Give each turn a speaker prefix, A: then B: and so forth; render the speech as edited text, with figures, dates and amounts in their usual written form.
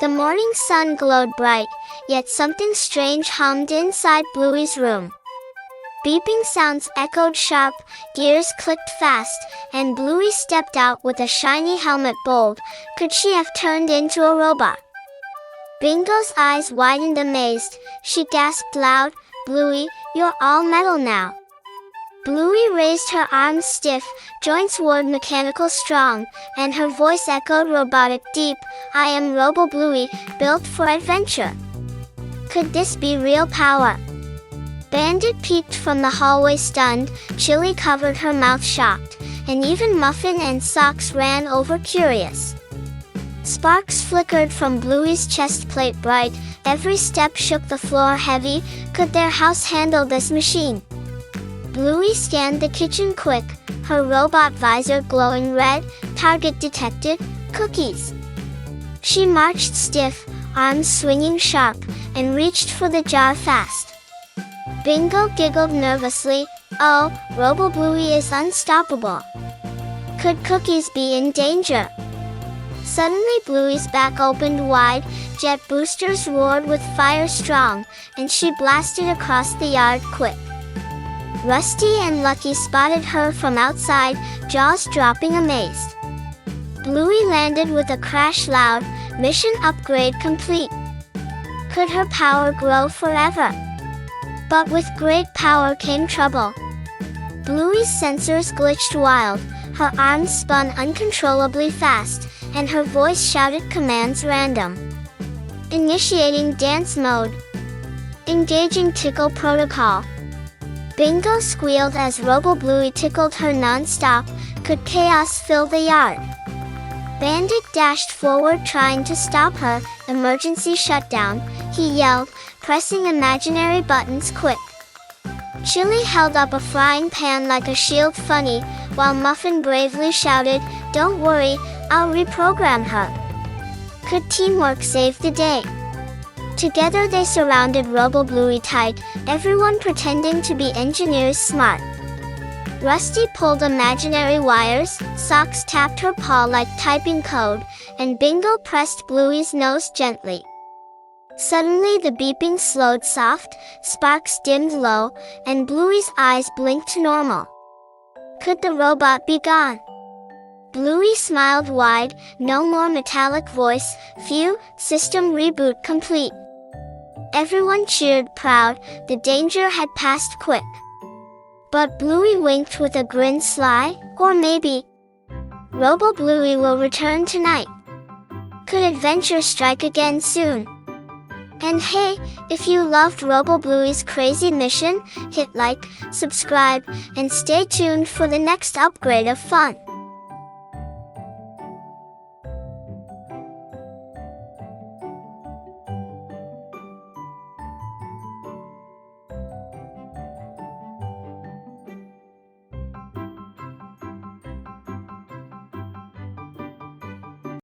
A: The morning sun glowed bright, yet something strange hummed inside Bluey's room. Beeping sounds echoed sharp, gears clicked fast, and Bluey stepped out with a shiny helmet bold. Could she have turned into a robot? Bingo's eyes widened amazed. She gasped loud, "Bluey, you're all metal now." Bluey raised her arms stiff, joints were mechanical strong, and her voice echoed robotic deep. "I am Robo Bluey, built for adventure." Could this be real power? Bandit peeked from the hallway stunned, Chilli covered her mouth shocked, and even Muffin and Socks ran over curious. Sparks flickered from Bluey's chest plate bright, every step shook the floor heavy. Could their house handle this machine? Bluey scanned the kitchen quick, her robot visor glowing red. Target detected, cookies. She marched stiff, arms swinging sharp, and reached for the jar fast. Bingo giggled nervously, "Oh, Robo Bluey is unstoppable." Could cookies be in danger? Suddenly Bluey's back opened wide, jet boosters roared with fire strong, and she blasted across the yard quick. Rusty and Lucky spotted her from outside, jaws dropping amazed. Bluey landed with a crash loud, mission upgrade complete. Could her power grow forever? But with great power came trouble. Bluey's sensors glitched wild, her arms spun uncontrollably fast, and her voice shouted commands random. Initiating dance mode. Engaging tickle protocol. Bingo squealed as Robo Bluey tickled her non-stop. Could chaos fill the yard? Bandit dashed forward trying to stop her. Emergency shutdown, he yelled, pressing imaginary buttons quick. Chilli held up a frying pan like a shield funny, while Muffin bravely shouted, "Don't worry, I'll reprogram her." Could teamwork save the day? Together they surrounded Robo Bluey tight, everyone pretending to be engineers smart. Rusty pulled imaginary wires, Socks tapped her paw like typing code, and Bingo pressed Bluey's nose gently. Suddenly the beeping slowed soft, sparks dimmed low, and Bluey's eyes blinked normal. Could the robot be gone? Bluey smiled wide, no more metallic voice. Phew, system reboot complete. Everyone cheered proud, the danger had passed quick. But Bluey winked with a grin sly, or maybe Robo Bluey will return tonight. Could adventure strike again soon? And hey, if you loved Robo Bluey's crazy mission, hit like, subscribe, and stay tuned for the next upgrade of fun.